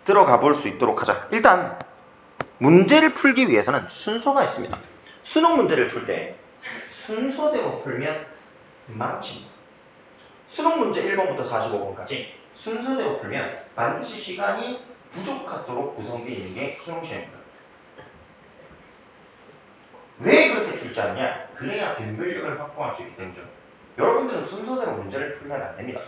들어가 볼 수 있도록 하자. 일단 문제를 풀기 위해서는 순서가 있습니다. 수능 문제를 풀 때 순서대로 풀면 망칩니다. 수능 문제 1번부터 45번까지 순서대로 풀면 반드시 시간이 부족하도록 구성되어 있는 게 수능 시험입니다. 왜 그렇게 출제하느냐? 그래야 변별력을 확보할 수 있기 때문이죠. 여러분들은 순서대로 문제를 풀면 안 됩니다.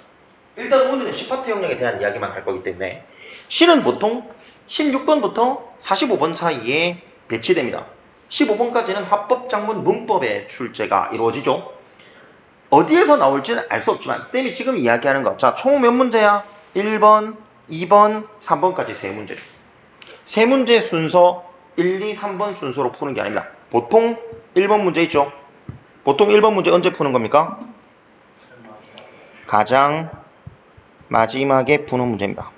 일단 오늘은 10파트 영역에 대한 이야기만 할 거기 때문에 실은 보통 16번부터 45번 사이에 배치됩니다. 15번까지는 화법, 작문, 문법의 출제가 이루어지죠. 어디에서 나올지는 알 수 없지만 쌤이 지금 이야기하는 거, 자, 총 몇 문제야? 1번, 2번, 3번까지 3문제. 3문제 순서 1, 2, 3번 순서로 푸는 게 아닙니다. 보통 1번 문제 있죠? 보통 1번 문제 언제 푸는 겁니까? 가장 마지막에 푸는 문제입니다.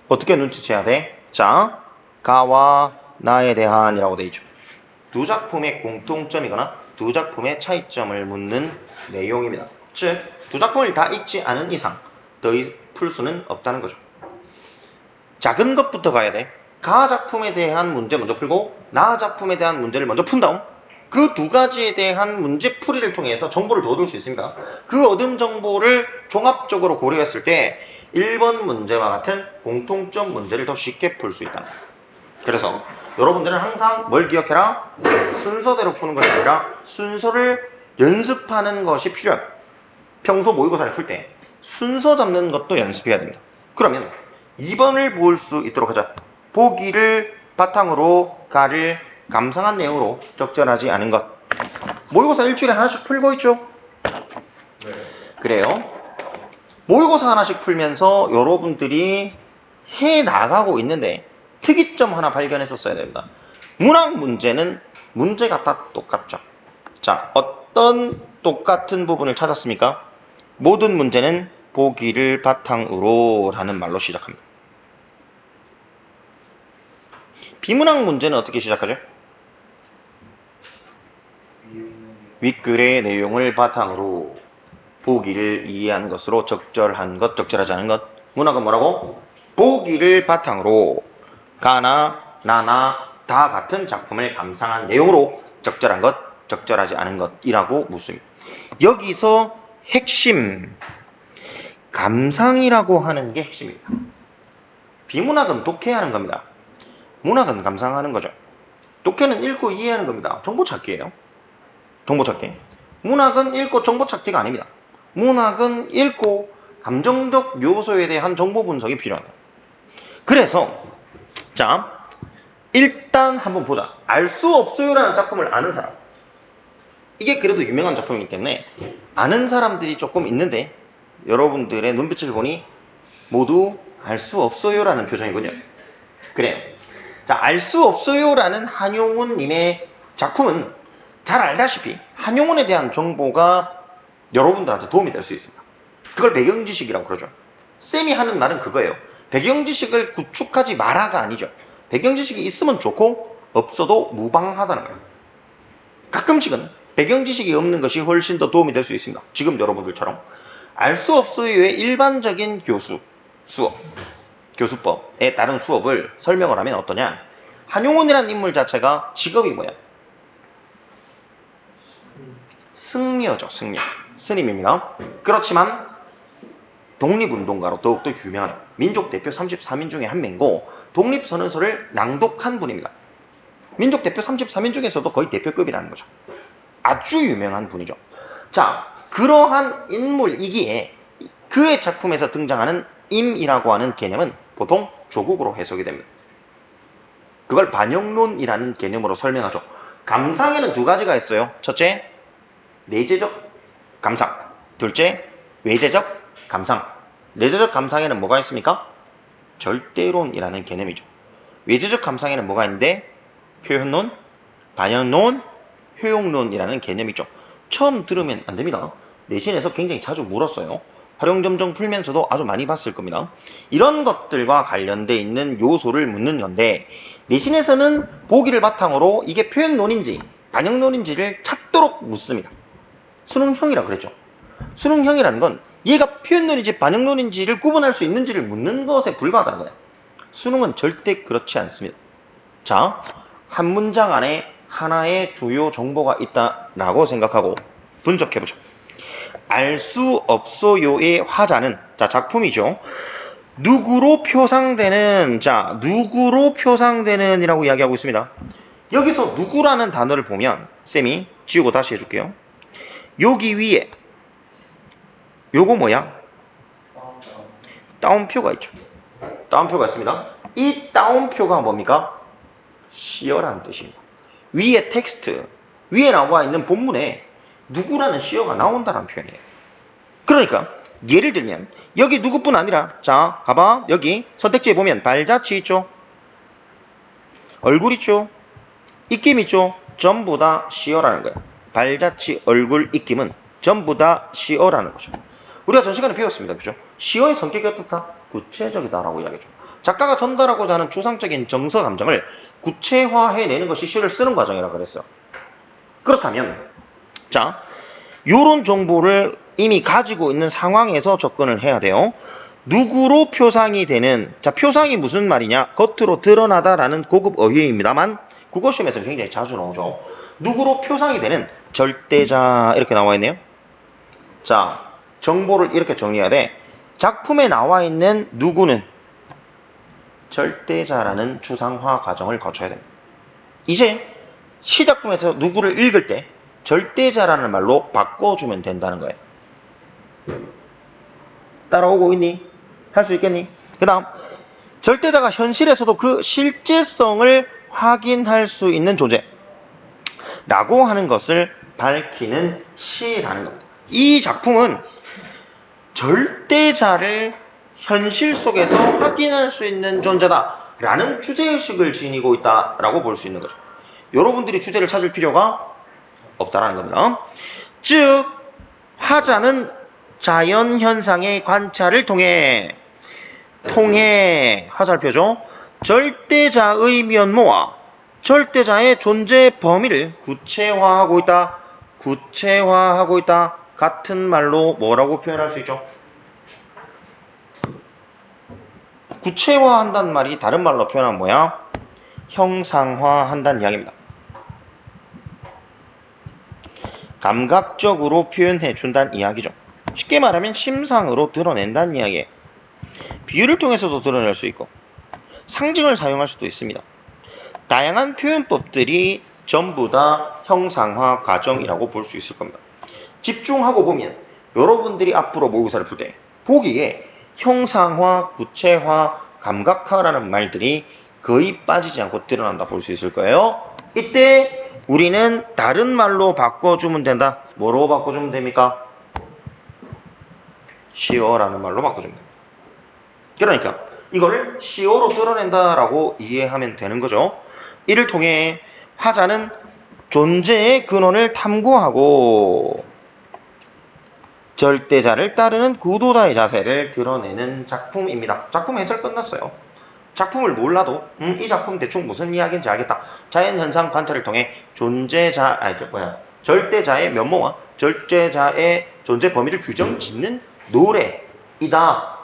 어떻게 눈치채야 돼? 자, 가와 나에 대한 이라고 되어 있죠. 두 작품의 공통점이거나 두 작품의 차이점을 묻는 내용입니다. 즉, 두 작품을 다 읽지 않은 이상 더 풀 수는 없다는 거죠. 작은 것부터 가야 돼. 가 작품에 대한 문제 먼저 풀고 나 작품에 대한 문제를 먼저 푼 다음 그 두 가지에 대한 문제 풀이를 통해서 정보를 더 얻을 수 있습니다. 그 얻은 정보를 종합적으로 고려했을 때 1번 문제와 같은 공통점 문제를 더 쉽게 풀 수 있다. 그래서 여러분들은 항상 뭘 기억해라? 순서대로 푸는 것이 아니라 순서를 연습하는 것이 필요합니다. 평소 모의고사를 풀 때 순서 잡는 것도 연습해야 됩니다. 그러면 2번을 볼 수 있도록 하자. 보기를 바탕으로 가를 감상한 내용으로 적절하지 않은 것. 모의고사 일주일에 하나씩 풀고 있죠? 네. 그래요. 모의고사 하나씩 풀면서 여러분들이 해 나가고 있는데 특이점 하나 발견했었어야 됩니다. 문학 문제는 문제가 다 똑같죠. 자, 어떤 똑같은 부분을 찾았습니까? 모든 문제는 보기를 바탕으로 라는 말로 시작합니다. 비문학 문제는 어떻게 시작하죠? 윗글의 내용을 바탕으로 보기를 이해한 것으로 적절한 것, 적절하지 않은 것. 문학은 뭐라고? 보기를 바탕으로 가나 나나 다 같은 작품을 감상한 내용으로 적절한 것, 적절하지 않은 것이라고 묻습니다. 여기서 핵심, 감상이라고 하는 게 핵심입니다. 비문학은 독해하는 겁니다. 문학은 감상하는 거죠. 독해는 읽고 이해하는 겁니다. 정보 찾기예요. 정보 찾기. 문학은 읽고 정보 찾기가 아닙니다. 문학은 읽고 감정적 요소에 대한 정보 분석이 필요합니다. 그래서 자, 일단 한번 보자. 알 수 없어요라는 작품을 아는 사람. 이게 그래도 유명한 작품이기 때문에 아는 사람들이 조금 있는데 여러분들의 눈빛을 보니 모두 알 수 없어요라는 표정이군요. 그래요. 자, 알 수 없어요라는 한용운님의 작품은 잘 알다시피 한용운에 대한 정보가 여러분들한테 도움이 될 수 있습니다. 그걸 배경지식이라고 그러죠. 쌤이 하는 말은 그거예요. 배경지식을 구축하지 마라가 아니죠. 배경지식이 있으면 좋고 없어도 무방하다는 거예요. 가끔씩은 배경지식이 없는 것이 훨씬 더 도움이 될 수 있습니다. 지금 여러분들처럼 알 수 없어요의 일반적인 교수법에 따른 수업을 설명을 하면 어떠냐? 한용운이라는 인물 자체가 직업이 뭐야? 승려죠. 승려. 스님입니다. 그렇지만 독립운동가로 더욱더 유명하죠. 민족 대표 34민 중에 한 명이고 독립선언서를 낭독한 분입니다. 민족 대표 34민 중에서도 거의 대표급이라는 거죠. 아주 유명한 분이죠. 자, 그러한 인물이기에 그의 작품에서 등장하는 임이라고 하는 개념은 보통 조국으로 해석이 됩니다. 그걸 반영론이라는 개념으로 설명하죠. 감상에는 두 가지가 있어요. 첫째, 내재적 감상. 둘째, 외재적 감상. 내재적 감상에는 뭐가 있습니까? 절대론이라는 개념이죠. 외재적 감상에는 뭐가 있는데? 표현론, 반영론, 효용론이라는 개념이죠. 처음 들으면 안 됩니다. 내신에서 굉장히 자주 물었어요. 활용점정 풀면서도 아주 많이 봤을 겁니다. 이런 것들과 관련돼 있는 요소를 묻는 건데 내신에서는 보기를 바탕으로 이게 표현론인지 반영론인지를 찾도록 묻습니다. 수능형이라 그랬죠. 수능형이라는 건 얘가 표현론인지 반영론인지를 구분할 수 있는지를 묻는 것에 불과하다는 거예요. 수능은 절대 그렇지 않습니다. 자, 한 문장 안에 하나의 주요 정보가 있다라고 생각하고 분석해보죠. 알 수 없어요의 화자는, 자, 작품이죠. 누구로 표상되는, 자, 누구로 표상되는 이라고 이야기하고 있습니다. 여기서 누구라는 단어를 보면 쌤이 지우고 다시 해줄게요. 여기 위에 요거 뭐야? 따옴표가 있죠. 따옴표가 있습니다. 이 따옴표가 뭡니까? 시어라는 뜻입니다. 위에 텍스트, 위에 나와 있는 본문에 누구라는 시어가 나온다는 표현이에요. 그러니까 예를 들면 여기 누구뿐 아니라, 자, 봐봐. 여기 선택지에 보면 발자취 있죠? 얼굴 있죠? 입김 있죠? 전부 다 시어라는 거예요. 발자취, 얼굴, 입김은 전부 다 시어라는 거죠. 우리가 전 시간에 배웠습니다. 그죠? 시어의 성격이 어떻다? 구체적이다라고 이야기했죠. 작가가 전달하고자 하는 추상적인 정서 감정을 구체화해내는 것이 시를 쓰는 과정이라고 그랬어요. 그렇다면, 자, 요런 정보를 이미 가지고 있는 상황에서 접근을 해야 돼요. 누구로 표상이 되는, 자, 표상이 무슨 말이냐? 겉으로 드러나다라는 고급 어휘입니다만 국어시험에서 굉장히 자주 나오죠. 누구로 표상이 되는 절대자, 이렇게 나와 있네요. 자, 정보를 이렇게 정리해야 돼. 작품에 나와 있는 누구는 절대자라는 추상화 과정을 거쳐야 됩니다. 이제 시작품에서 누구를 읽을 때 절대자라는 말로 바꿔주면 된다는 거예요. 따라오고 있니? 할 수 있겠니? 그 다음, 절대자가 현실에서도 그 실제성을 확인할 수 있는 존재 라고 하는 것을 밝히는 시라는 겁니다. 이 작품은 절대자를 현실 속에서 확인할 수 있는 존재다 라는 주제의식을 지니고 있다 라고 볼 수 있는 거죠. 여러분들이 주제를 찾을 필요가 없다라는 겁니다. 즉, 화자는 자연현상의 관찰을 통해 화살표죠. 절대자의 면모와 절대자의 존재 범위를 구체화하고 있다. 같은 말로 뭐라고 표현할 수 있죠? 구체화한다는 말이 다른 말로 표현하면 뭐야? 형상화한다는 이야기입니다. 감각적으로 표현해 준다는 이야기죠. 쉽게 말하면 심상으로 드러낸다는 이야기예요. 비유를 통해서도 드러낼 수 있고 상징을 사용할 수도 있습니다. 다양한 표현법들이 전부 다 형상화 과정이라고 볼 수 있을 겁니다. 집중하고 보면 여러분들이 앞으로 모의고사를 풀 때 보기에 형상화, 구체화, 감각화라는 말들이 거의 빠지지 않고 드러난다 볼 수 있을 거예요. 이때 우리는 다른 말로 바꿔주면 된다. 뭐로 바꿔주면 됩니까? 시어라는 말로 바꿔주면 됩니다. 그러니까 이걸 시어로 드러낸다라고 이해하면 되는 거죠. 이를 통해 화자는 존재의 근원을 탐구하고 절대자를 따르는 구도자의 자세를 드러내는 작품입니다. 작품 해설 끝났어요. 작품을 몰라도 이 작품 대충 무슨 이야기인지 알겠다. 자연현상 관찰을 통해 절대자의 면모와 절대자의 존재 범위를 규정짓는 노래이다.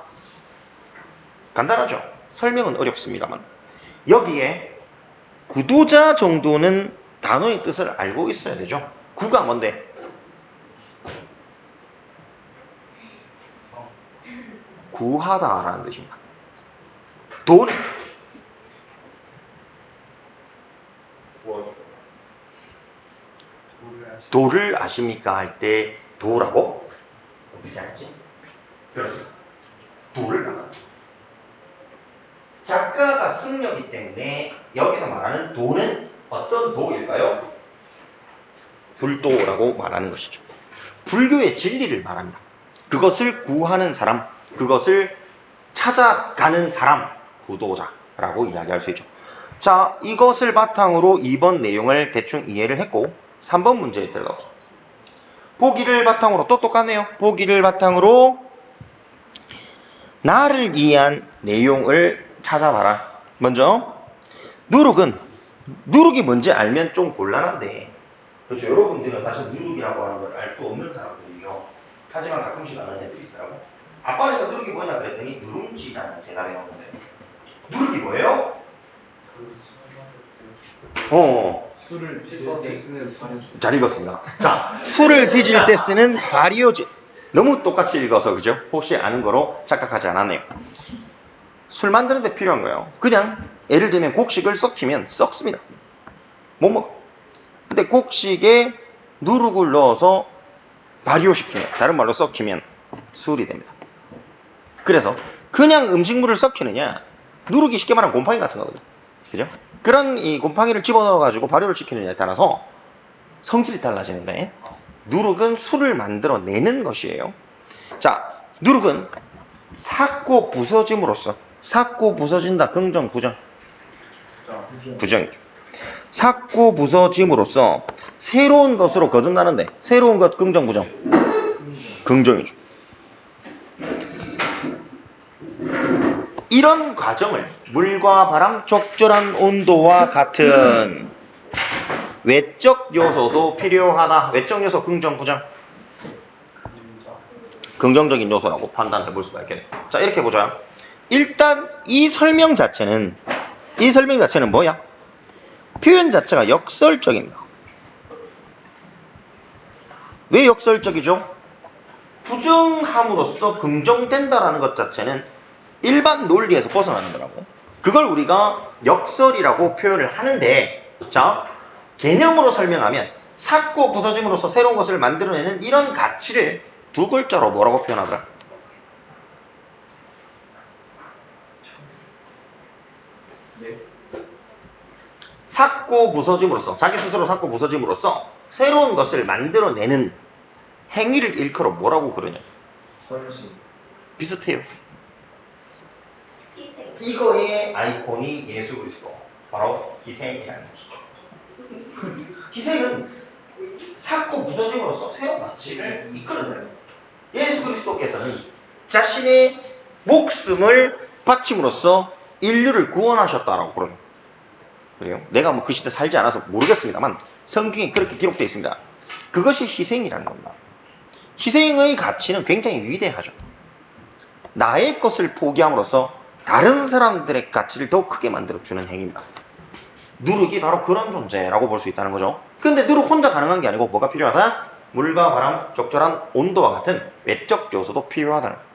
간단하죠? 설명은 어렵습니다만 여기에 구도자 정도는 단어의 뜻을 알고 있어야 되죠. 구가 뭔데? 구하다라는 뜻입니다. 도는 도를 아십니까? 할 때 도라고? 어떻게 알지? 그렇습니다. 도를 말합니다. 작가가 승려이기 때문에 여기서 말하는 도는 어떤 도일까요? 불도라고 말하는 것이죠. 불교의 진리를 말합니다. 그것을 구하는 사람, 그것을 찾아가는 사람, 구도자라고 이야기할 수 있죠. 자, 이것을 바탕으로 2번 내용을 대충 이해를 했고 3번 문제에 들어가보죠. 보기를 바탕으로 또 똑같네요. 보기를 바탕으로 나를 위한 내용을 찾아봐라. 먼저 누룩이 뭔지 알면 좀 곤란한데, 그렇죠. 여러분들은 사실 누룩이라고 하는 걸 알 수 없는 사람들이죠. 하지만 가끔씩 아는 애들이 있더라고. 앞반에서 누룩이 뭐냐 그랬더니 누룽지라는 대답이 나오는데, 누룩이 뭐예요? 술을 빚을 때 쓰는 발효제. 잘 읽었습니다. 자, 술을 빚을 때 쓰는 발효제. 너무 똑같이 읽어서 그죠? 혹시 아는 거로 착각하지 않았네요. 술 만드는 데 필요한 거예요. 그냥 예를 들면 곡식을 썩히면 썩습니다. 못 먹어. 근데 곡식에 누룩을 넣어서 발효시키면, 다른 말로 썩히면 술이 됩니다. 그래서 그냥 음식물을 썩히느냐, 누룩이 쉽게 말하면 곰팡이 같은 거거든요. 그죠? 그런 이 곰팡이를 집어넣어가지고 발효를 시키느냐에 따라서 성질이 달라지는데, 누룩은 술을 만들어내는 것이에요. 자, 누룩은 삭고 부서짐으로써, 삭고 부서진다, 긍정, 부정? 부정이죠. 삭고 부서짐으로써 새로운 것으로 거듭나는데, 새로운 것 긍정, 부정? 긍정이죠. 이런 과정을 물과 바람, 적절한 온도와 같은 외적 요소도 필요하다. 외적 요소 긍정, 부정? 긍정적인 요소라고 판단해 볼 수가 있겠네요. 자, 이렇게 보자. 일단 이 설명 자체는 뭐야? 표현 자체가 역설적입니다. 왜 역설적이죠? 부정함으로써 긍정된다라는 것 자체는 일반 논리에서 벗어나는 거라고. 그걸 우리가 역설이라고 표현을 하는데, 자, 개념으로 설명하면 삭고 부서짐으로써 새로운 것을 만들어내는 이런 가치를 두 글자로 뭐라고 표현하더라? 네. 삭고 부서짐으로써, 자기 스스로 삭고 부서짐으로써 새로운 것을 만들어내는 행위를 일컬어 뭐라고 그러냐? 헌신. 비슷해요. 이거의 아이콘이 예수 그리스도, 바로 희생이라는 것이죠. 희생은 삭고 부서짐으로써 새로운 가치를 이끌어내는 거예요. 예수 그리스도께서는 자신의 목숨을 바침으로써 인류를 구원하셨다라고 그러는 거예요. 그래요? 내가 뭐 그 시대 살지 않아서 모르겠습니다만 성경에 그렇게 기록되어 있습니다. 그것이 희생이라는 겁니다. 희생의 가치는 굉장히 위대하죠. 나의 것을 포기함으로써 다른 사람들의 가치를 더 크게 만들어주는 행위입니다. 누룩이 바로 그런 존재라고 볼 수 있다는 거죠. 근데 누룩 혼자 가능한 게 아니고 뭐가 필요하다? 물과 바람, 적절한 온도와 같은 외적 요소도 필요하다는 거예요.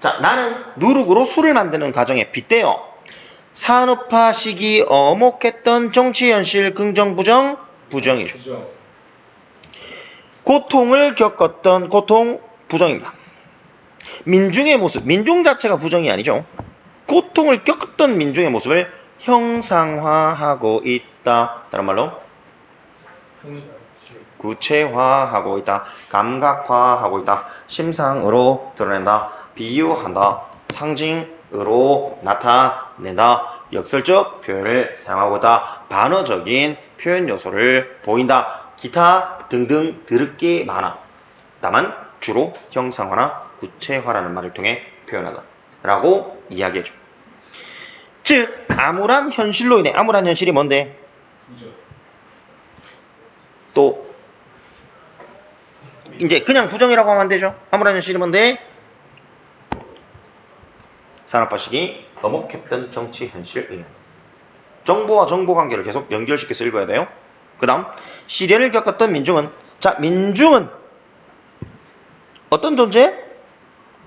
자, 나는 누룩으로 술을 만드는 과정에 빗대어 산업화 시기 어목했던 정치 현실 긍정, 부정? 부정이죠. 부정. 고통을 겪었던 고통, 부정입니다. 민중의 모습, 민중 자체가 부정이 아니죠. 고통을 겪었던 민중의 모습을 형상화하고 있다. 다른 말로 구체화하고 있다. 감각화하고 있다. 심상으로 드러낸다. 비유한다. 상징으로 나타낸다. 역설적 표현을 사용하고 있다. 반어적인 표현 요소를 보인다. 기타 등등 들을 게 많아. 다만 주로 형상화나 구체화라는 말을 통해 표현하다 라고 이야기해줘. 즉 암울한 현실로 인해, 암울한 현실이 뭔데? 부정. 또 이제 그냥 부정이라고 하면 안 되죠. 암울한 현실이 뭔데? 산업화 시기 어목했던 정치 현실 의견. 정보와 정보 관계를 계속 연결시켜서 읽어야 돼요. 그 다음 시련을 겪었던 민중은, 자, 민중은 어떤 존재?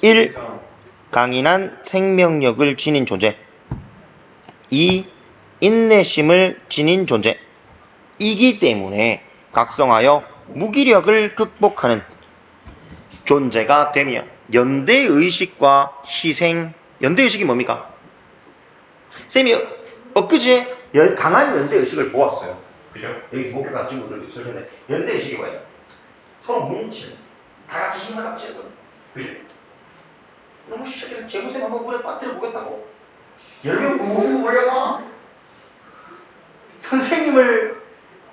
1. 강인한 생명력을 지닌 존재. 2. 인내심을 지닌 존재. 이기 때문에 각성하여 무기력을 극복하는 존재가 되며 연대의식과 희생. 연대의식이 뭡니까? 쌤이 엊그제 강한 연대의식을 보았어요. 그죠? 여기서 목표가 친구들도 있을 텐데 연대의식이 뭐예요? 서로 뭉치는, 다 같이 힘을 합치는 거예요. 그죠? 너무 쉽게 재무쌤 한번 물에 빠뜨려 보겠다고 10명 우우 몰려가 선생님을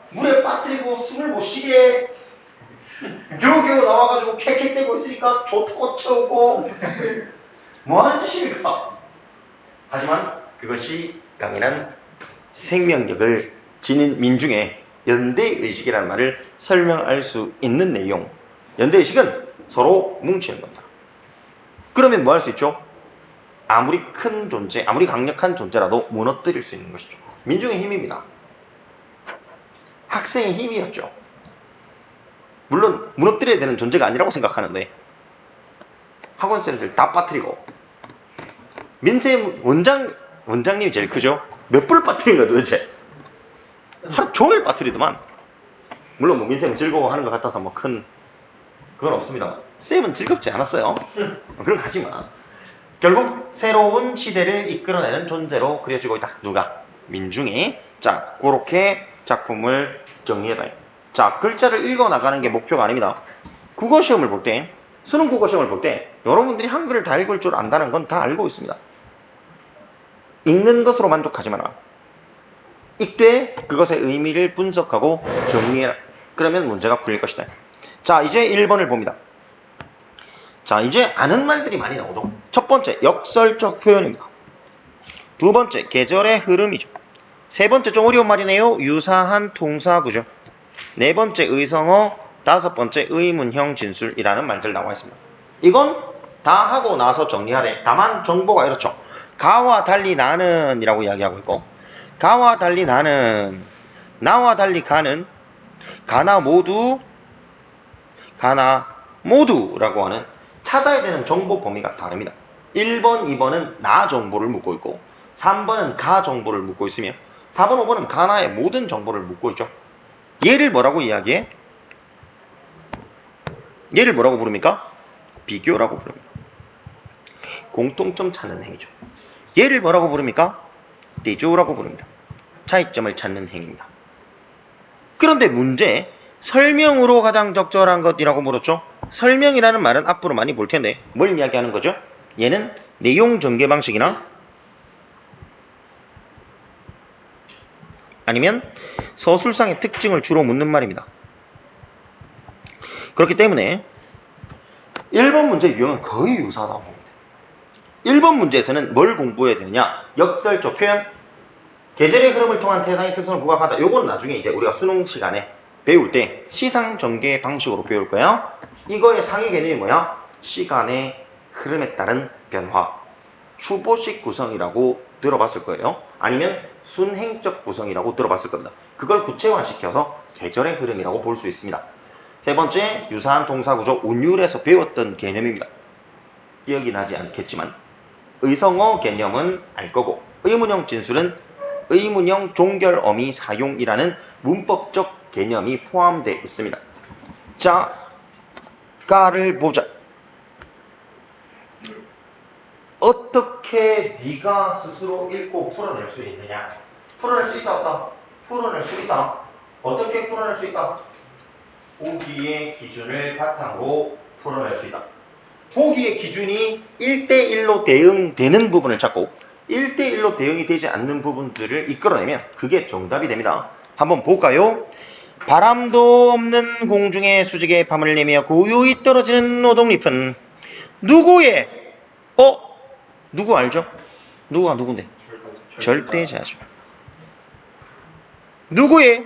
물에 빠뜨리고 숨을 못 쉬게 겨우겨우 나와가지고 캑캑대고 있으니까 좋다고 쳐오고 뭐하는 짓입니까? 하지만 그것이 강인한 생명력을 지닌 민중의 연대의식이라는 말을 설명할 수 있는 내용. 연대의식은 서로 뭉치는 겁니다. 그러면 뭐 할 수 있죠? 아무리 큰 존재, 아무리 강력한 존재라도 무너뜨릴 수 있는 것이죠. 민중의 힘입니다. 학생의 힘이었죠. 물론 무너뜨려야 되는 존재가 아니라고 생각하는데 학원생들 다 빠뜨리고 민쌤 원장님이 제일 크죠. 몇 불 빠뜨린 거야 도대체. 하루 종일 빠뜨리더만. 물론 뭐 민쌤은 즐거워하는 것 같아서 뭐 큰 그건 없습니다. 쌤은 즐겁지 않았어요. 그런 거 하지만 결국 새로운 시대를 이끌어내는 존재로 그려지고 있다. 누가? 민중이. 자, 그렇게 작품을 정리해봐요. 자, 글자를 읽어나가는 게 목표가 아닙니다. 국어시험을 볼 때, 수능 국어시험을 볼 때 여러분들이 한글을 다 읽을 줄 안다는 건 다 알고 있습니다. 읽는 것으로 만족하지 마라. 읽되 그것의 의미를 분석하고 정리해라. 그러면 문제가 풀릴 것이다. 자, 이제 1번을 봅니다. 자, 이제 아는 말들이 많이 나오죠. 첫 번째, 역설적 표현입니다. 두 번째, 계절의 흐름이죠. 세 번째, 좀 어려운 말이네요. 유사한 동사구죠. 네 번째, 의성어. 다섯 번째, 의문형 진술이라는 말들 나와 있습니다. 이건 다 하고 나서 정리하래. 다만 정보가 이렇죠. 가와 달리 나는 이라고 이야기하고 있고, 가와 달리 나는, 나와 달리 가는, 가나 모두, 가나 모두라고 하는 찾아야 되는 정보 범위가 다릅니다. 1번, 2번은 나 정보를 묻고 있고 3번은 가 정보를 묻고 있으며 4번, 5번은 가나의 모든 정보를 묻고 있죠. 얘를 뭐라고 이야기해? 얘를 뭐라고 부릅니까? 비교라고 부릅니다. 공통점 찾는 행위죠. 얘를 뭐라고 부릅니까? 대조라고 부릅니다. 차이점을 찾는 행위입니다. 그런데 문제, 설명으로 가장 적절한 것이라고 물었죠. 설명이라는 말은 앞으로 많이 볼 텐데 뭘 이야기하는 거죠? 얘는 내용 전개 방식이나 아니면 서술상의 특징을 주로 묻는 말입니다. 그렇기 때문에 1번 문제 유형은 거의 유사하다고 봅니다. 1번 문제에서는 뭘 공부해야 되느냐? 역설적 표현, 계절의 흐름을 통한 태상의 특성을 부각하다. 요건 나중에 이제 우리가 수능 시간에 배울 때 시상 전개 방식으로 배울 거예요. 이거의 상위 개념이 뭐야? 시간의 흐름에 따른 변화. 추보식 구성이라고 들어봤을 거예요. 아니면 순행적 구성이라고 들어봤을 겁니다. 그걸 구체화시켜서 계절의 흐름이라고 볼 수 있습니다. 세 번째, 유사한 동사구조, 운율에서 배웠던 개념입니다. 기억이 나지 않겠지만 의성어 개념은 알 거고 의문형 진술은 의문형 종결 어미 사용이라는 문법적 개념이 포함되어 있습니다. 자, 가를 보자. 어떻게 네가 스스로 읽고 풀어낼 수 있느냐? 풀어낼 수 있다 없다? 풀어낼 수 있다. 어떻게 풀어낼 수 있다? 보기의 기준을 바탕으로 풀어낼 수 있다. 보기의 기준이 1대1로 대응되는 부분을 찾고 1대1로 대응이 되지 않는 부분들을 이끌어내면 그게 정답이 됩니다. 한번 볼까요? 바람도 없는 공중에 수직의 밤을 내며 고요히 떨어지는 오동잎은 누구의? 누구 알죠? 누구가 누군데? 절대자죠. 누구의?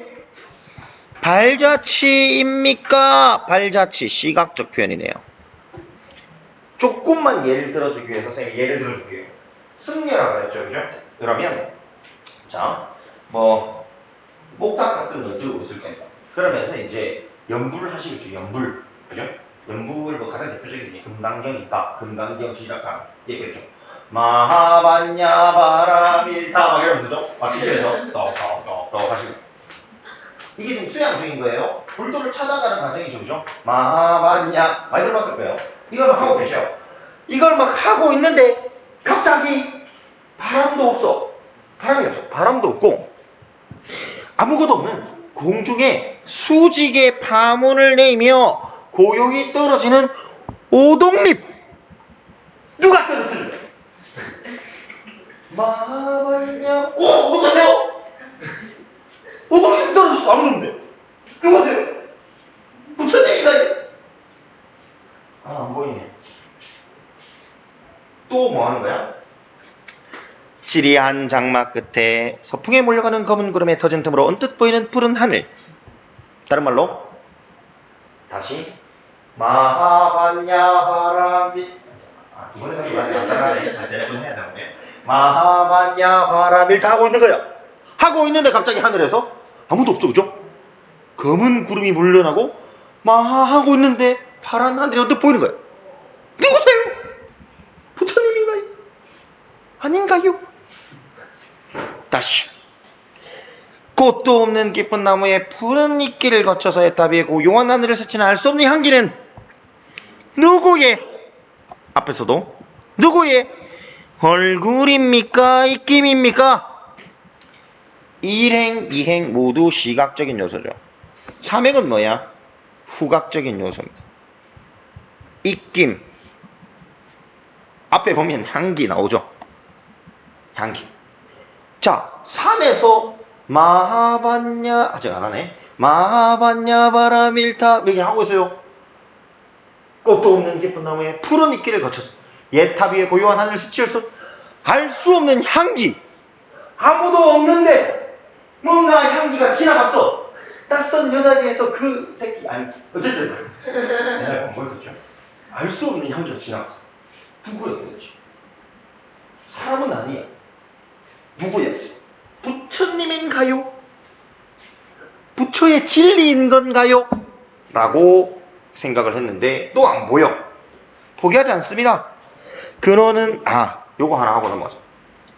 발자취입니까? 발자취, 시각적 표현이네요. 조금만 예를 들어주기 위해서 선생님이 예를 들어줄게요. 승려라고 그랬죠, 그죠? 그러면 자, 뭐 목탁 같은 거 들고 있을 겁니다. 그러면서 이제 연불을 하시겠죠, 연불, 그죠? 연불 뭐 가장 대표적인 게 금강경이 있다. 금강경 시작하는 얘기겠죠. 마하반야 바람일타 막 이러면서죠. 막 기절해서 떡떡떡떡 하시고. 이게 지금 수양 중인 거예요. 불도를 찾아가는 과정이죠, 그죠? 마하반야 많이 들어봤을 거예요. 이걸 막 하고 계셔. 이걸 막 하고 있는데 갑자기 바람도 없어. 바람이 없어. 바람도 없고 아무것도 없는 공중에 수직의 파문을 내며 고요히 떨어지는 오동잎. 누가 떨어뜨린 거야? 마하반야. 누구세요? 오동잎 떨어졌어. 아무도 없는데. 누구세요? 무슨 얘기다? 안 보이네. 또 뭐 하는 거야? 지리한 장막 끝에 서풍에 몰려가는 검은 구름에 터진 틈으로 언뜻 보이는 푸른 하늘. 다른 말로 다시 마하반야 바람이 두 번에 가서 많이 나타나네. 세번 해야 되는데. 마하반야 바라밀타 하고 있는 거야. 하고 있는데 갑자기 하늘에서 아무도 없죠, 그죠? 검은 구름이 물러나고 마하하고 있는데 파란 하늘이 언뜻 보이는 거야. 누구세요? 부처님인가요? 아닌가요? 다시. 꽃도 없는 깊은 나무에 푸른 이끼를 거쳐서 애타비의 고요한 하늘을 스치는 알 수 없는 향기는 누구의 앞에서도 누구의 얼굴입니까? 입김입니까? 1행, 2행 모두 시각적인 요소죠. 3행은 뭐야? 후각적인 요소입니다. 입김. 앞에 보면 향기 나오죠? 향기. 자, 산에서 마하반야, 아직 안 하네. 마하반야 바라밀타, 이렇게 하고 있어요. 꽃도 없는 깊은 나무에 푸른 이끼를 거쳐서 예탑 위에 고요한 하늘을 스치면서 알 수 없는 향기. 아무도 없는데 뭔가 향기가 지나갔어. 낯선 여자에게서 그 새끼, 아니, 어쨌든. 옛날에 공부했었죠. 알 수 없는 향기가 지나갔어. 누구야, 도대체? 사람은 아니야. 누구야? 부처님인가요? 부처의 진리인 건가요? 라고 생각을 했는데 또 안 보여. 포기하지 않습니다. 근원은 요거 하나 하고 넘어가죠.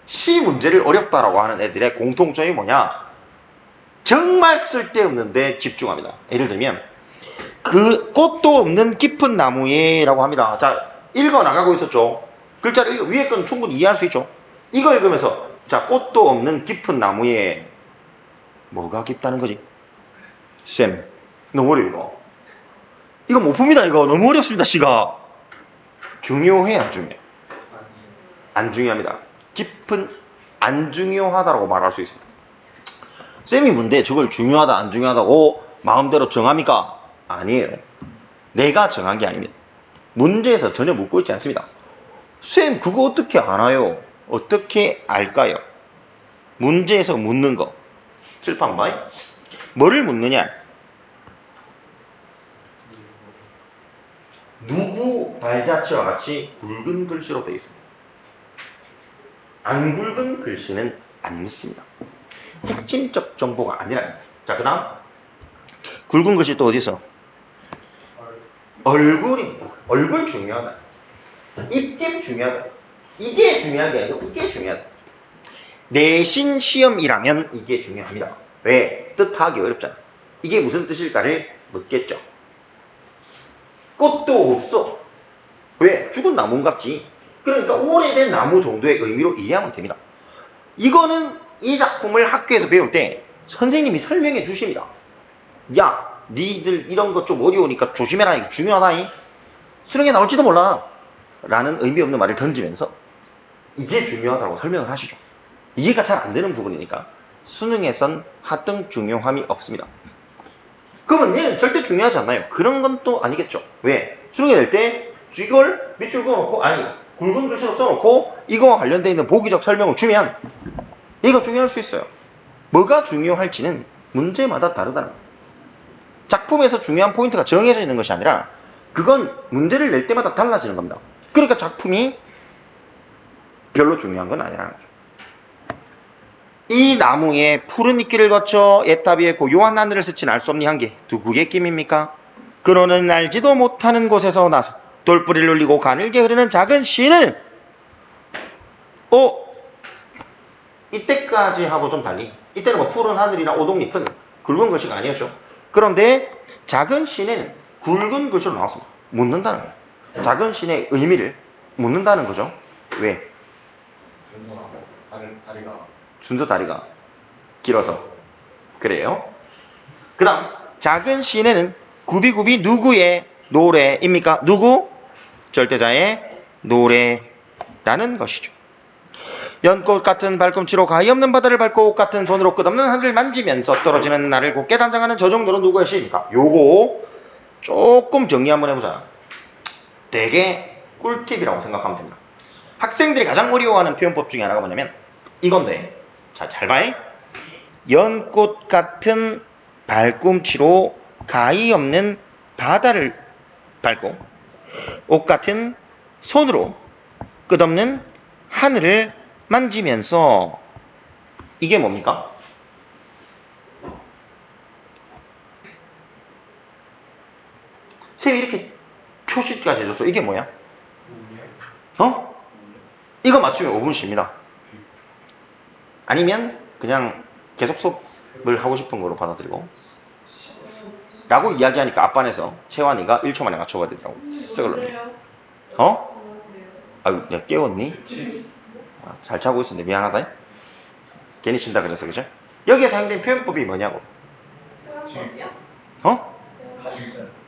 시 문제를 어렵다라고 하는 애들의 공통점이 뭐냐? 정말 쓸데없는데 집중합니다. 예를 들면 그 꽃도 없는 깊은 나무에 라고 합니다. 자, 읽어 나가고 있었죠. 글자를 읽어, 위에 건 충분히 이해할 수 있죠. 이거 읽으면서 자, 꽃도 없는 깊은 나무에 뭐가 깊다는 거지? 쌤, 너무 어려워. 이거 못 풉니다. 이거 너무 어렵습니다. 시가 중요해, 안 중요해? 안 중요합니다. 깊은, 안 중요하다라고 말할 수 있습니다. 쌤이 뭔데 저걸 중요하다 안 중요하다고 마음대로 정합니까? 아니에요. 내가 정한 게 아닙니다. 문제에서 전혀 묻고 있지 않습니다. 쌤 그거 어떻게 알아요? 어떻게 알까요? 문제에서 묻는 거. 칠판 봐요. 뭐를 묻느냐? 누구 발자취와 같이 굵은 글씨로 되어 있습니다. 안 굵은 글씨는 안 묻습니다. 핵심적 정보가 아니라. 자, 그 다음 굵은 글씨 또 어디 있어? 얼굴이. 얼굴 중요하다. 입김 중요하다. 이게 중요한 게 아니고 이게 중요하다. 내신 시험이라면 이게 중요합니다. 왜? 뜻하기 어렵잖아. 이게 무슨 뜻일까를 묻겠죠. 꽃도 없어. 왜? 죽은 나무인갑지. 그러니까 오래된 나무 정도의 의미로 이해하면 됩니다. 이거는 이 작품을 학교에서 배울 때 선생님이 설명해 주십니다. 야, 니들 이런 거 좀 어려우니까 조심해라. 이거 중요하다. 수능에 나올지도 몰라. 라는 의미 없는 말을 던지면서 이게 중요하다고 설명을 하시죠. 이해가 잘 안 되는 부분이니까 수능에선 하등 중요함이 없습니다. 그러면 얘는 절대 중요하지 않나요? 그런 건 또 아니겠죠. 왜? 수능에 낼 때 이걸 밑줄 그어놓고, 아니 굵은 글씨로 써놓고 이거와 관련되어 있는 보기적 설명을 주면 이거 중요할 수 있어요. 뭐가 중요할지는 문제마다 다르다는 거예요. 작품에서 중요한 포인트가 정해져 있는 것이 아니라 그건 문제를 낼 때마다 달라지는 겁니다. 그러니까 작품이 별로 중요한 건 아니라는 거죠. 이 나무에 푸른 이끼를 거쳐 애따비의 고요한 하늘을 스친 알 수 없는 향기, 누구의 낌입니까? 그러는 알지도 못하는 곳에서 나서 돌뿌리를 울리고 가늘게 흐르는 작은 시는 이때까지 하고 좀 달리, 이때는 뭐 푸른 하늘이나 오동잎은 굵은 글씨가 아니었죠. 그런데 작은 시는 굵은 글씨로 나왔습니다. 묻는다는 거예요. 작은 신의 의미를 묻는다는 거죠. 왜? 순서 다리가 길어서 그래요. 그 다음 작은 시내는 구비구비 누구의 노래입니까? 누구? 절대자의 노래라는 것이죠. 연꽃 같은 발꿈치로 가히 없는 바다를 밟고 옷 같은 손으로 끝없는 하늘을 만지면서 떨어지는 나를 곧게 단장하는 저 정도로 누구의 시입니까? 요거 조금 정리 한번 해보자. 되게 꿀팁이라고 생각하면 됩니다. 학생들이 가장 어려워하는 표현법 중에 하나가 뭐냐면 이건데, 자, 잘 봐요. 연꽃 같은 발꿈치로 가히 없는 바다를 밟고 옷 같은 손으로 끝없는 하늘을 만지면서 이게 뭡니까? 쌤이 이렇게 표시까지 해줬죠. 이게 뭐야? 어? 이거 맞추면 5분 쉽니다. 아니면 그냥 계속 수업을 하고 싶은 거로 받아들이고 라고 이야기하니까 앞반에서 채환이가 1초 만에 맞춰봐야 되더라고. 썩을로. 어? 아유, 야, 깨웠니? 아, 잘 자고 있었는데 미안하다. 괜히 쉰다 그래서, 그죠? 여기에 사용된 표현법이 뭐냐고. 표현법이요? 어?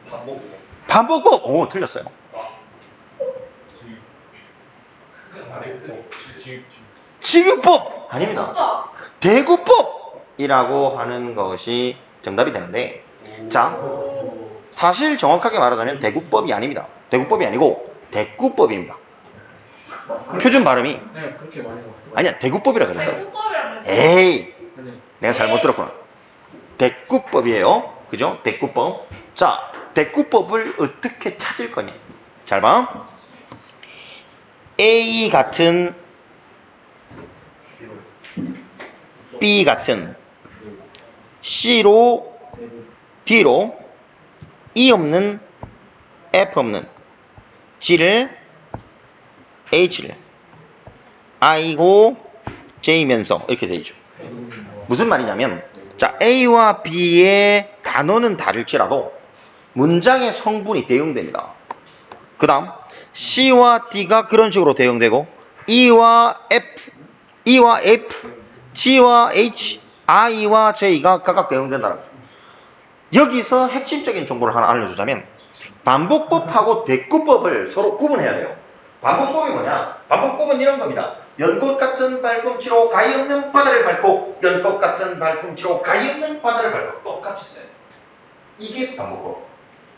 반복. 반복법! 오, 틀렸어요. 지규법! 아닙니다. 오빠. 대구법이라고 하는 것이 정답이 되는데, 자, 사실 정확하게 말하자면 대구법이 아닙니다. 대구법이 아니고 대구법입니다. 표준 발음이 네, 그렇게 많이 했어. 아니야, 대구법이라 그랬어. 대구법이라면 에이, 네. 내가 잘못 들었구나. 대구법이에요. 그죠? 대구법. 자, 대구법을 어떻게 찾을 거냐? 잘 봐. A 같은 B 같은 C로 D로 E 없는 F 없는 G를 H를 I고 J면서 이렇게 되죠. 무슨 말이냐면 자 A와 B의 단어는 다를지라도 문장의 성분이 대응됩니다. 그 다음 C와 D가 그런 식으로 대응되고 E와 F, G와 H, I와 J가 각각 대응된다는 거죠. 여기서 핵심적인 정보를 하나 알려주자면 반복법하고 대꾸법을 서로 구분해야 돼요. 반복법이 뭐냐? 반복법은 이런 겁니다. 연꽃 같은 발꿈치로 가히 없는 바다를 밟고 연꽃 같은 발꿈치로 가히 없는 바다를 밟고 똑같이 써요. 이게 반복법.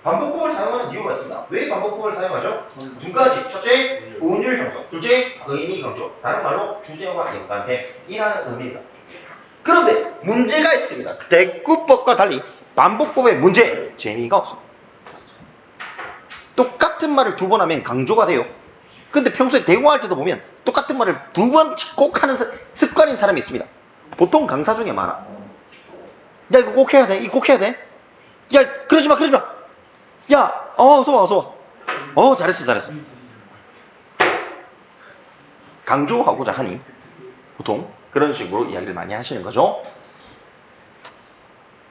반복법을 사용하는 이유가 있습니다. 왜 반복법을 사용하죠? 두 가지. 첫째, 운율 형성. 둘째, 의미 강조. 다른 말로 주제와 연관해이라는 의미입니다. 그런데 문제가 있습니다. 대꾸법과 달리 반복법의 문제, 재미가 없습니다. 똑같은 말을 두 번 하면 강조가 돼요. 근데 평소에 대화할 때도 보면 똑같은 말을 두 번 꼭 하는 습관인 사람이 있습니다. 보통 강사 중에 많아. 야, 이거 꼭 해야 돼. 이거 꼭 해야 돼. 야, 그러지 마, 그러지 마. 야, 어서 와, 어서 와. 잘했어. 강조하고자 하니 보통 그런 식으로 이야기를 많이 하시는 거죠.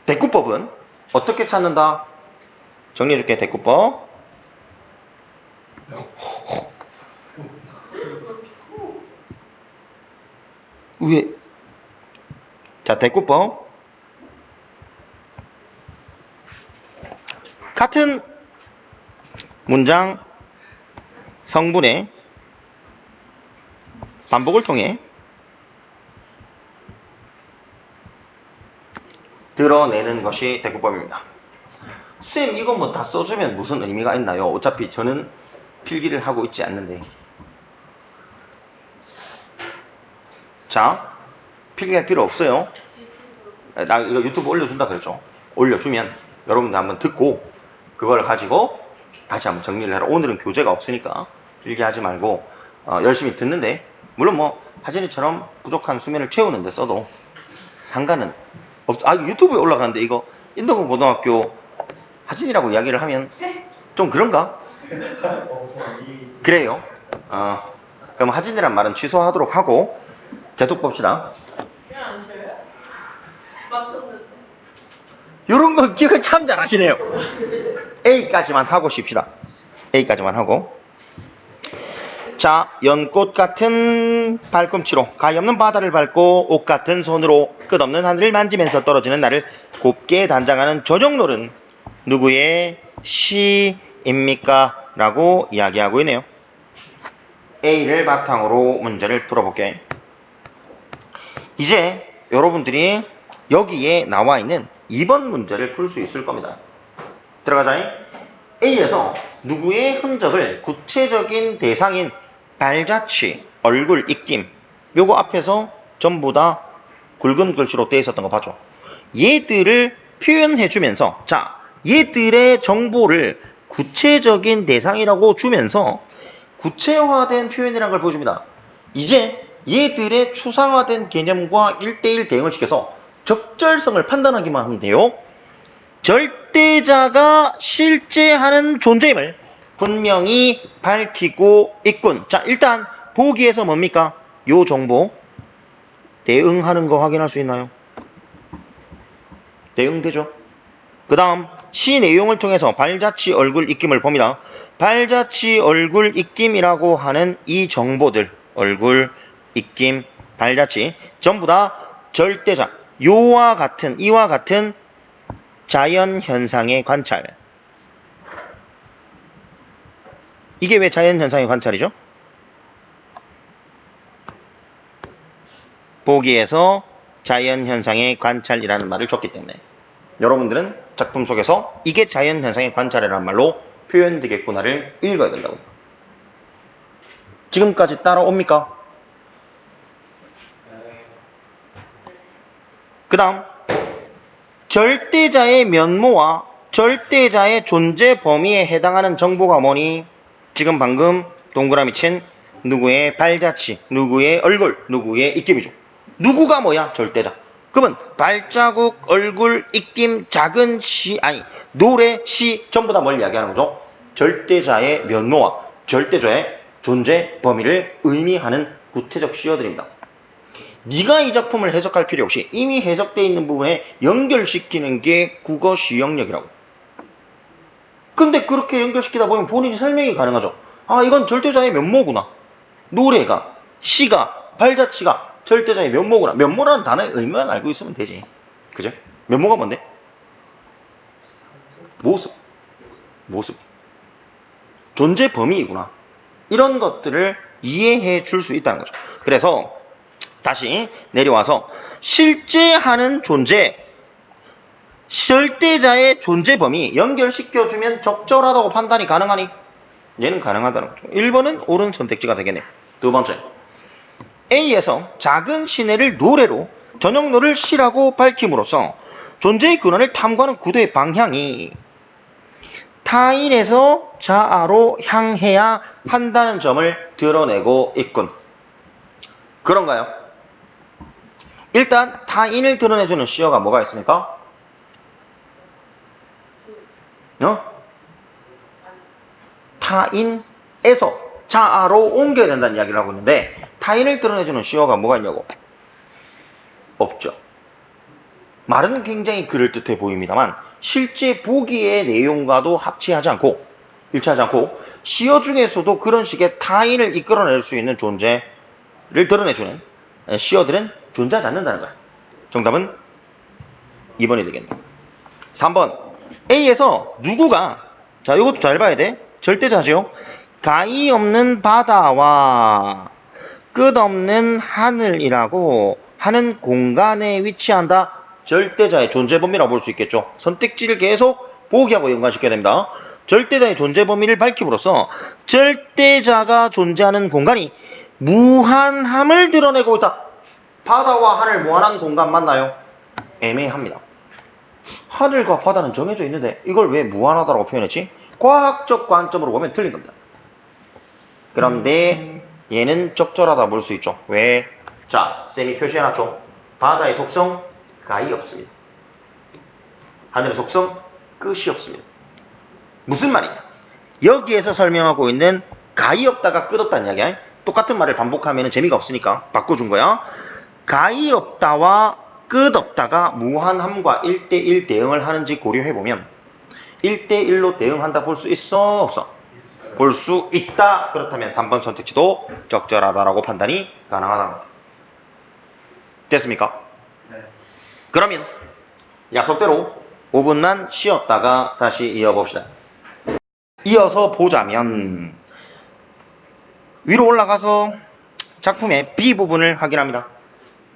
대꾸법은 어떻게 찾는다? 정리해줄게. 대꾸법. 왜? 자, 대꾸법. 같은 문장 성분의 반복을 통해 드러내는 것이 대꾸법입니다. 쌤, 이거 뭐 다 써주면 무슨 의미가 있나요? 어차피 저는 필기를 하고 있지 않는데. 자, 필기할 필요 없어요. 나 이거 유튜브 올려준다 그랬죠? 올려주면 여러분들 한번 듣고 그걸 가지고 다시 한번 정리를 해라. 오늘은 교재가 없으니까 필기하지 말고 열심히 듣는데, 물론 뭐 하진이처럼 부족한 수면을 채우는데 써도 상관은 유튜브에 올라가는데 이거 인도군 고등학교 하진이라고 이야기를 하면 좀 그런가? 그래요. 그럼 하진이란 말은 취소하도록 하고 계속 봅시다. 그냥 안 쳐요? 맞췄는데. 요런 거 기억을 참 잘하시네요. A까지만 하고 쉽시다. A까지만 하고. 자, 연꽃 같은 발꿈치로 가히 없는 바다를 밟고 옷 같은 손으로 끝없는 하늘을 만지면서 떨어지는 나를 곱게 단장하는 조정놀은 누구의 시입니까? 라고 이야기하고 있네요. A를 바탕으로 문제를 풀어볼게. 이제 여러분들이 여기에 나와 있는 2번 문제를 풀 수 있을 겁니다. 들어가자. A에서 누구의 흔적을 구체적인 대상인 발자취, 얼굴, 입김, 요거 앞에서 전부 다 굵은 글씨로 되어 있었던 거 봤죠? 얘들을 표현해주면서, 자, 얘들의 정보를 구체적인 대상이라고 주면서 구체화된 표현이라는 걸 보여줍니다. 이제 얘들의 추상화된 개념과 1대1 대응을 시켜서 적절성을 판단하기만 하면 돼요. 절대자가 실제 하는 존재임을 분명히 밝히고 있군. 자, 일단 보기에서 뭡니까? 요 정보 대응하는 거 확인할 수 있나요? 대응되죠? 그 다음 시 내용을 통해서 발자취 얼굴 입김을 봅니다. 발자취 얼굴 입김이라고 하는 이 정보들, 얼굴, 입김, 발자취 전부 다 절대자, 이와 같은 자연현상의 관찰. 이게 왜 자연현상의 관찰이죠? 보기에서 자연현상의 관찰이라는 말을 줬기 때문에 여러분들은 작품 속에서 이게 자연현상의 관찰이라는 말로 표현되겠구나를 읽어야 된다고. 지금까지 따라옵니까? 그 다음 절대자의 면모와 절대자의 존재 범위에 해당하는 정보가 뭐니? 지금 방금 동그라미 친 누구의 발자취, 누구의 얼굴, 누구의 입김이죠. 누구가 뭐야? 절대자. 그러면 발자국, 얼굴, 입김, 작은 시, 노래, 시 전부 다 뭘 이야기하는 거죠? 절대자의 면모와 절대자의 존재 범위를 의미하는 구체적 시어들입니다. 네가 이 작품을 해석할 필요 없이 이미 해석되어 있는 부분에 연결시키는 게 국어 시영역이라고. 근데 그렇게 연결시키다 보면 본인이 설명이 가능하죠. 아, 이건 절대자의 면모구나. 노래가, 시가, 발자취가 절대자의 면모구나. 면모라는 단어의 의미만 알고 있으면 되지. 그죠? 면모가 뭔데? 모습. 존재 범위이구나. 이런 것들을 이해해 줄 수 있다는 거죠. 그래서 다시 내려와서 실제 하는 존재, 절대자의 존재 범위 연결시켜주면 적절하다고 판단이 가능하니? 얘는 가능하다는 거죠. 1번은 옳은 선택지가 되겠네. 두 번째, A에서 작은 시내를 노래로 전형노를 시라고 밝힘으로써 존재의 근원을 탐구하는 구도의 방향이 타인에서 자아로 향해야 한다는 점을 드러내고 있군. 그런가요? 일단 타인을 드러내주는 시어가 뭐가 있습니까? 타인에서 자아로 옮겨야 된다는 이야기를 하고 있는데 타인을 드러내주는 시어가 뭐가 있냐고? 없죠. 말은 굉장히 그럴듯해 보입니다만 실제 보기의 내용과도 일치하지 않고 시어 중에서도 그런 식의 타인을 이끌어낼 수 있는 존재를 드러내주는 시어들은 존재하지 않는다는 거야. 정답은 2번이 되겠네. 3번 A에서 누구가, 자, 이것도 잘 봐야 돼. 절대자죠. 가히 없는 바다와 끝없는 하늘이라고 하는 공간에 위치한다. 절대자의 존재 범위라고 볼 수 있겠죠. 선택지를 계속 보기하고 연관시켜야 됩니다. 절대자의 존재 범위를 밝힘으로써 절대자가 존재하는 공간이 무한함을 드러내고 있다. 바다와 하늘 무한한 공간 맞나요? 애매합니다. 하늘과 바다는 정해져 있는데 이걸 왜 무한하다고 표현했지? 과학적 관점으로 보면 틀린 겁니다. 그런데 얘는 적절하다 볼 수 있죠. 왜? 자, 쌤이 표시해놨죠. 바다의 속성 가히 없습니다. 하늘의 속성 끝이 없습니다. 무슨 말이냐? 여기에서 설명하고 있는 가히 없다가 끝 없다는 이야기야. 똑같은 말을 반복하면 재미가 없으니까 바꿔준 거야. 가히 없다와 끝 없다가 무한함과 1대1 대응을 하는지 고려해보면 1대1로 대응한다 볼 수 있어? 없어? 볼 수 있다. 그렇다면 3번 선택지도 적절하다라고 판단이 가능하다는 거죠. 됐습니까? 네. 그러면 약속대로 5분만 쉬었다가 다시 이어봅시다. 이어서 보자면 위로 올라가서 작품의 B 부분을 확인합니다.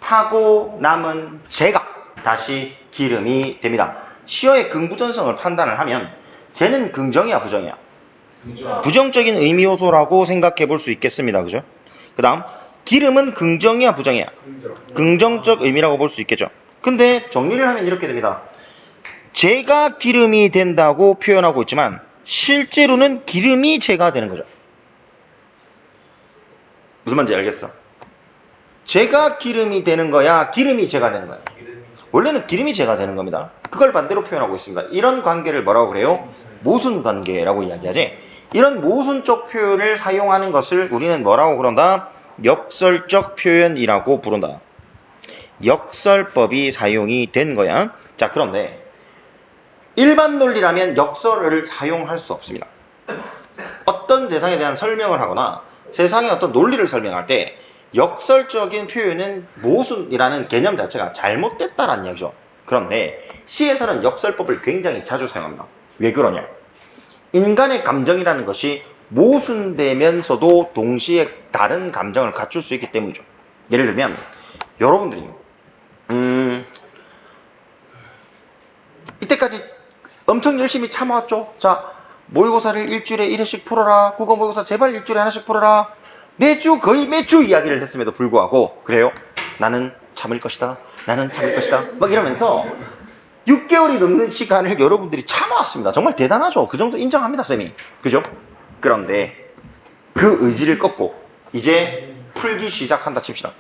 타고 남은 재가 다시 기름이 됩니다. 시어의 긍부전성을 판단을 하면 쟤는 긍정이야 부정이야? 부정적인 의미 요소라고 생각해 볼 수 있겠습니다. 그죠? 그 다음 기름은 긍정이야 부정이야? 긍정적 의미라고 볼 수 있겠죠. 근데 정리를 하면 이렇게 됩니다. 재가 기름이 된다고 표현하고 있지만 실제로는 기름이 재가 되는 거죠. 무슨 말인지 알겠어? 제가 기름이 되는 거야? 기름이 제가 되는 거야? 원래는 기름이 제가 되는 겁니다. 그걸 반대로 표현하고 있습니다. 이런 관계를 뭐라고 그래요? 모순 관계라고 이야기하지. 이런 모순적 표현을 사용하는 것을 우리는 뭐라고 그런다? 역설적 표현이라고 부른다. 역설법이 사용이 된 거야. 자, 그런데 일반 논리라면 역설을 사용할 수 없습니다. 어떤 대상에 대한 설명을 하거나 세상의 어떤 논리를 설명할 때 역설적인 표현은 모순이라는 개념 자체가 잘못됐다라는 이야기죠. 그런데 시에서는 역설법을 굉장히 자주 사용합니다. 왜 그러냐? 인간의 감정이라는 것이 모순되면서도 동시에 다른 감정을 갖출 수 있기 때문이죠. 예를 들면 여러분들이 이때까지 엄청 열심히 참아왔죠. 자, 모의고사를 일주일에 1회씩 풀어라. 국어 모의고사 제발 일주일에 하나씩 풀어라. 거의 매주 이야기를 했음에도 불구하고 그래요. 나는 참을 것이다. 나는 참을 것이다. 막 이러면서 6개월이 넘는 시간을 여러분들이 참아왔습니다. 정말 대단하죠. 그 정도 인정합니다, 쌤이. 그죠? 그런데 그 의지를 꺾고 이제 풀기 시작한다 칩시다.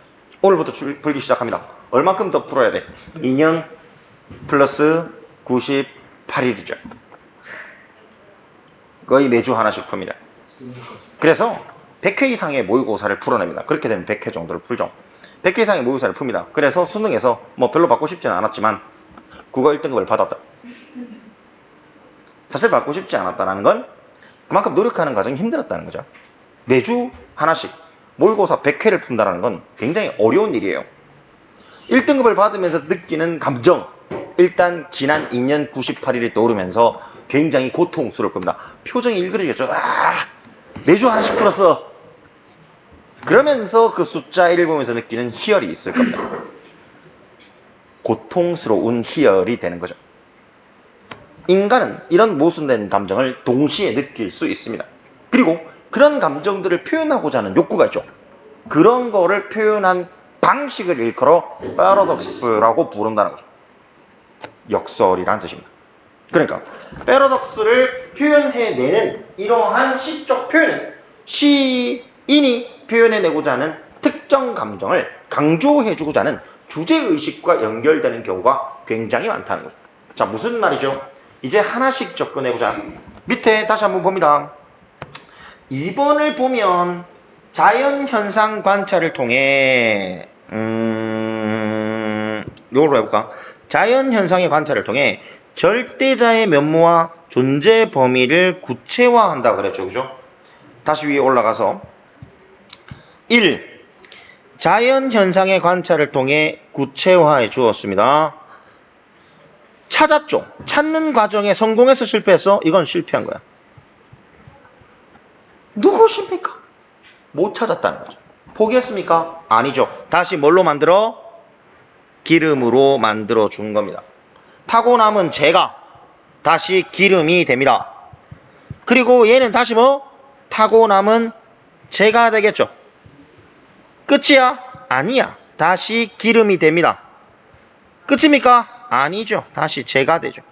오늘부터 풀기 시작합니다. 얼만큼 더 풀어야 돼? 2년 플러스 98일이죠. 거의 매주 하나씩 풉니다. 그래서 100회 이상의 모의고사를 풀어냅니다. 그렇게 되면 100회 정도를 풀죠. 100회 이상의 모의고사를 풉니다. 그래서 수능에서 뭐 별로 받고 싶지는 않았지만 국어 1등급을 받았다. 사실 받고 싶지 않았다는 건 그만큼 노력하는 과정이 힘들었다는 거죠. 매주 하나씩 모의고사 100회를 푼다는 건 굉장히 어려운 일이에요. 1등급을 받으면서 느끼는 감정, 일단 지난 2년 98일이 떠오르면서 굉장히 고통스러울 겁니다. 표정이 일그러지겠죠. 매주 하나씩 풀었어. 그러면서 그 숫자 1을 보면서 느끼는 희열이 있을 겁니다. 고통스러운 희열이 되는 거죠. 인간은 이런 모순된 감정을 동시에 느낄 수 있습니다. 그리고 그런 감정들을 표현하고자 하는 욕구가 있죠. 그런 거를 표현한 방식을 일컬어 패러독스라고 부른다는 거죠. 역설이라는 뜻입니다. 그러니까 패러독스를 표현해내는 이러한 시적 표현은 시인이 표현해내고자 하는 특정 감정을 강조해주고자 하는 주제의식과 연결되는 경우가 굉장히 많다는 거죠. 자, 무슨 말이죠? 이제 하나씩 접근해보자. 밑에 다시 한번 봅니다. 2번을 보면 자연현상 관찰을 통해 요걸로 해볼까? 자연현상의 관찰을 통해 절대자의 면모와 존재 범위를 구체화한다 그랬죠. 그죠? 다시 위에 올라가서 1. 자연현상의 관찰을 통해 구체화해 주었습니다. 찾았죠. 찾는 과정에 성공해서 실패했어? 이건 실패한 거야. 누구십니까? 못 찾았다는 거죠. 포기했습니까? 아니죠. 다시 뭘로 만들어? 기름으로 만들어 준 겁니다. 타고 남은 재가 다시 기름이 됩니다. 그리고 얘는 다시 뭐? 타고 남은 재가 되겠죠. 끝이야? 아니야. 다시 기름이 됩니다. 끝입니까? 아니죠. 다시 재가 되죠.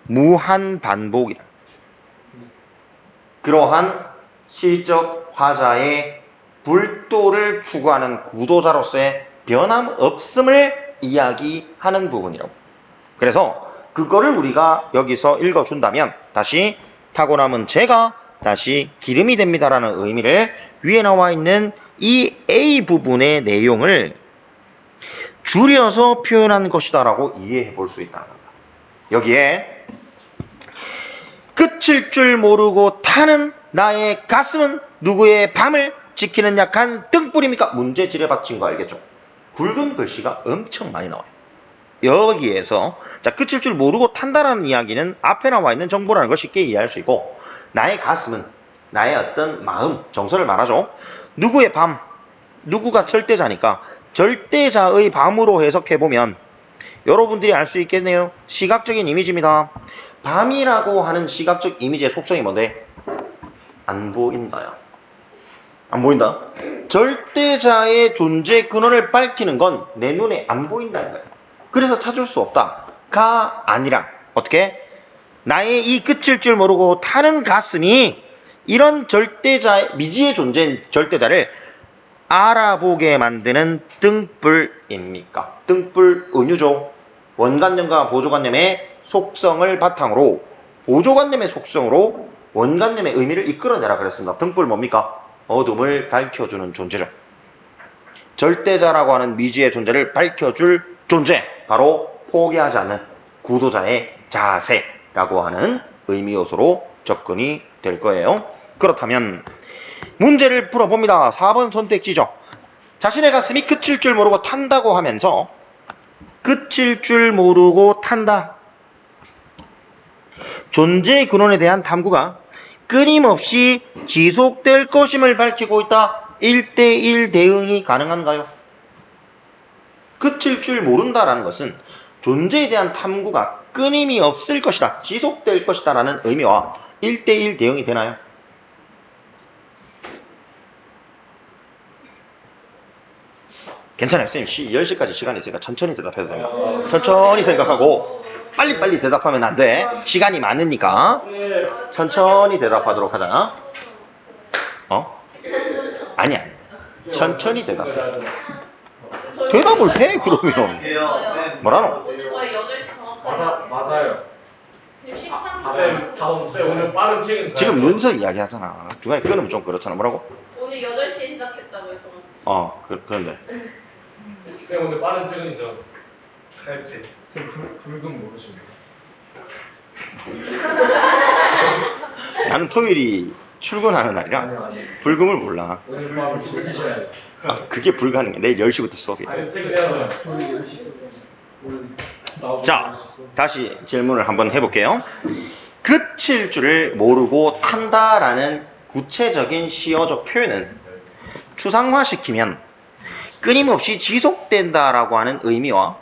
무한 반복이라. 그러한 시적 화자의 불도를 추구하는 구도자로서의 변함없음을 이야기하는 부분이라고. 그래서 그거를 우리가 여기서 읽어준다면 다시 타고 남은 재가 다시 기름이 됩니다라는 의미를 위에 나와 있는 이 A 부분의 내용을 줄여서 표현한 것이다 라고 이해해 볼 수 있다는 겁니다. 여기에 끝일 줄 모르고 타는 나의 가슴은 누구의 밤을 지키는 약한 등불입니까? 문제지에 받친 거 알겠죠? 굵은 글씨가 엄청 많이 나와요. 여기에서 자, 끝일 줄 모르고 탄다라는 이야기는 앞에 나와 있는 정보라는 걸 쉽게 이해할 수 있고, 나의 가슴은 나의 어떤 마음, 정서를 말하죠. 누구의 밤, 누구가 절대자니까 절대자의 밤으로 해석해보면 여러분들이 알 수 있겠네요. 시각적인 이미지입니다. 밤이라고 하는 시각적 이미지의 속성이 뭔데? 안 보인다요. 안 보인다? 절대자의 존재 근원을 밝히는 건 내 눈에 안 보인다는 거예요. 그래서 찾을 수 없다가 아니라 어떻게? 나의 이 끝일 줄 모르고 타는 가슴이 이런 절대자의 미지의 존재인 절대자를 알아보게 만드는 등불입니까? 등불 은유죠. 원관념과 보조관념의 속성을 바탕으로 보조관념의 속성으로 원관념의 의미를 이끌어내라 그랬습니다. 등불 뭡니까? 어둠을 밝혀주는 존재죠. 절대자라고 하는 미지의 존재를 밝혀줄 존재, 바로 포기하지 않는 구도자의 자세라고 하는 의미 요소로 접근이 될 거예요. 그렇다면 문제를 풀어봅니다. 4번 선택지죠. 자신의 가슴이 그칠 줄 모르고 탄다고 하면서 그칠 줄 모르고 탄다. 존재의 근원에 대한 탐구가 끊임없이 지속될 것임을 밝히고 있다. 1대1 대응이 가능한가요? 그칠 줄 모른다라는 것은 존재에 대한 탐구가 끊임이 없을 것이다, 지속될 것이다 라는 의미와 1대1 대응이 되나요? 괜찮아요. 선생님 10시까지 시간이 있으니까 천천히 대답해도 됩니다. 천천히 생각하고 빨리빨리 대답하면 안 돼. 시간이 많으니까 천천히 대답하도록 하자. 아니야. 천천히 대답해. 대답을 해 그러면. 뭐라노? 근데 저희 8시 정확하게 맞아요. 지금 13분 쌤 오늘 빠른 퇴근. 지금 문서 이야기하잖아. 중간에 끊으면 좀 그렇잖아. 뭐라고? 오늘 8시에 시작했다고요, 정확히. 그런데 쌤 오늘 빠른 퇴근이죠. 칼퇴. 쌤 불금 모르십니까? 나는 토요일이 출근하는 날이라 아니요. 불금을 몰라. 오늘 밤 불기셔야 돼. 그게 불가능해. 내일 10시부터 수업이 있어. 아니 퇴근해야 돼. 오늘 10시 있었어. 오늘 나오고 자, 다시 질문을 한번 해볼게요. 그칠 줄을 모르고 탄다라는 구체적인 시어적 표현은 추상화시키면 끊임없이 지속된다라고 하는 의미와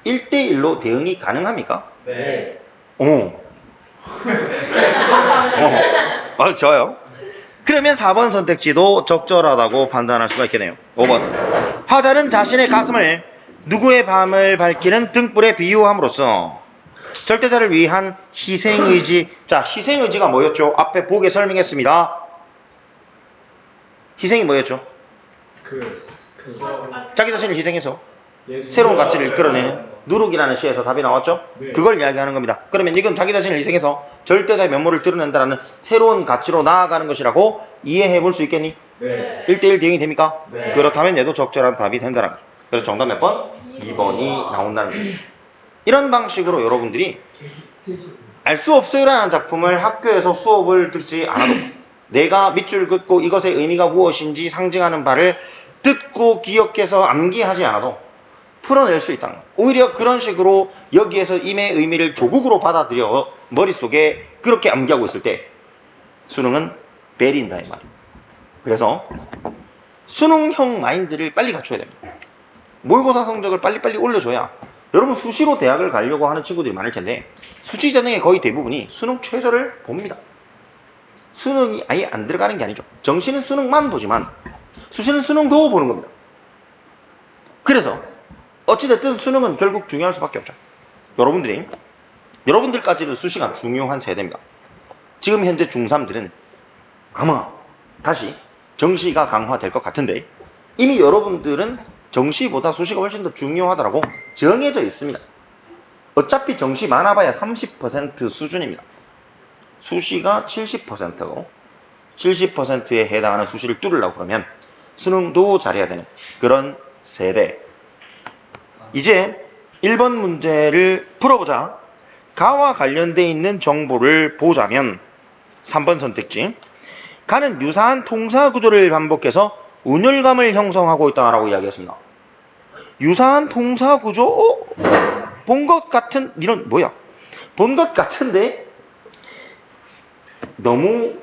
1대1로 대응이 가능합니까? 네. 좋아요. 그러면 4번 선택지도 적절하다고 판단할 수가 있겠네요. 5번. 화자는 자신의 가슴을 누구의 밤을 밝히는 등불에 비유함으로써 절대자를 위한 희생의지. 자, 희생의지가 뭐였죠? 앞에 보게 설명했습니다. 희생이 뭐였죠? 자기 자신을 희생해서 새로운 가치를 이끌어내는 누룩이라는 시에서 답이 나왔죠? 네. 그걸 이야기하는 겁니다. 그러면 이건 자기 자신을 희생해서 절대자의 면모를 드러낸다는 새로운 가치로 나아가는 것이라고 이해해 볼 수 있겠니? 네. 1대1 대응이 됩니까? 네. 그렇다면 얘도 적절한 답이 된다는 거죠. 그래서 정답 몇 번? 2번이 나온다는 거죠. 이런 방식으로 여러분들이 알 수 없어요라는 작품을 학교에서 수업을 듣지 않아도 내가 밑줄 긋고 이것의 의미가 무엇인지 상징하는 바를 듣고 기억해서 암기하지 않아도 풀어낼 수 있다는 거예요. 오히려 그런 식으로 여기에서 임의 의미를 조국으로 받아들여 머릿속에 그렇게 암기하고 있을 때 수능은 베린다 이 말이에요. 그래서 수능형 마인드를 빨리 갖춰야 됩니다. 모의고사 성적을 빨리빨리 올려줘야 여러분 수시로 대학을 가려고 하는 친구들이 많을 텐데 수시 전형의 거의 대부분이 수능 최저를 봅니다. 수능이 아예 안 들어가는 게 아니죠. 정시는 수능만 보지만 수시는 수능도 보는 겁니다. 그래서 어찌됐든 수능은 결국 중요할 수밖에 없죠. 여러분들까지도 수시가 중요한 세대입니다. 지금 현재 중3들은 아마 다시 정시가 강화될 것 같은데 이미 여러분들은 정시보다 수시가 훨씬 더 중요하다고 정해져 있습니다. 어차피 정시 많아봐야 30% 수준입니다. 수시가 70%고 70%에 해당하는 수시를 뚫으려고 그러면 수능도 잘해야 되는 그런 세대. 이제 1번 문제를 풀어보자. 가와 관련되어 있는 정보를 보자면 3번 선택지. 가는 유사한 통사 구조를 반복해서 운율감을 형성하고 있다라고 이야기했습니다. 유사한 통사 구조? 본 것 같은, 이런, 뭐야? 본 것 같은데? 너무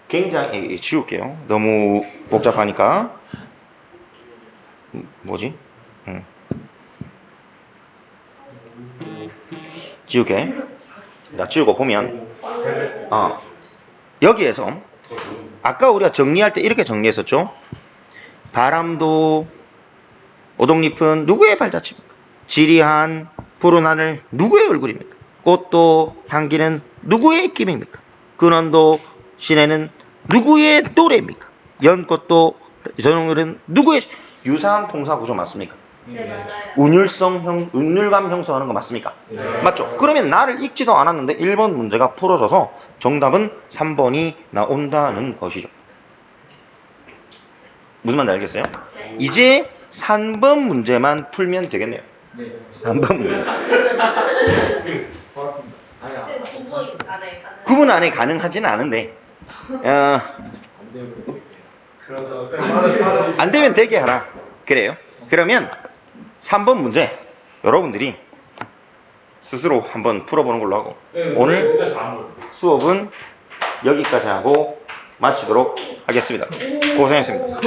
굉장히, 지울게요. 너무 복잡하니까. 뭐지? 지울게. 자, 지우고 보면, 여기에서, 아까 우리가 정리할 때 이렇게 정리했었죠? 바람도, 오동잎은 누구의 발자취입니까? 지리한 푸른 하늘 누구의 얼굴입니까? 꽃도 향기는 누구의 김입니까? 근원도 시내는 누구의 또래입니까? 연꽃도 저는 누구의 유사한 동사 구조 맞습니까? 네, 맞아요. 운율감 형성하는 거 맞습니까? 맞죠? 그러면 나를 읽지도 않았는데 1번 문제가 풀어져서 정답은 3번이 나온다는 것이죠. 무슨 말인지 알겠어요? 네. 이제 3번 문제만 풀면 되겠네요. 네. 3번 문제. 근데 부분 안에 가능. 구분 안에 가능하지는 않은데 그렇죠. 쌤, 안 되면 되게 하라. 그래요. 그러면 3번 문제 여러분들이 스스로 한번 풀어보는 걸로 하고 오늘 진짜 잘안 보여. 수업은 여기까지 하고 마치도록 하겠습니다. 고생했습니다.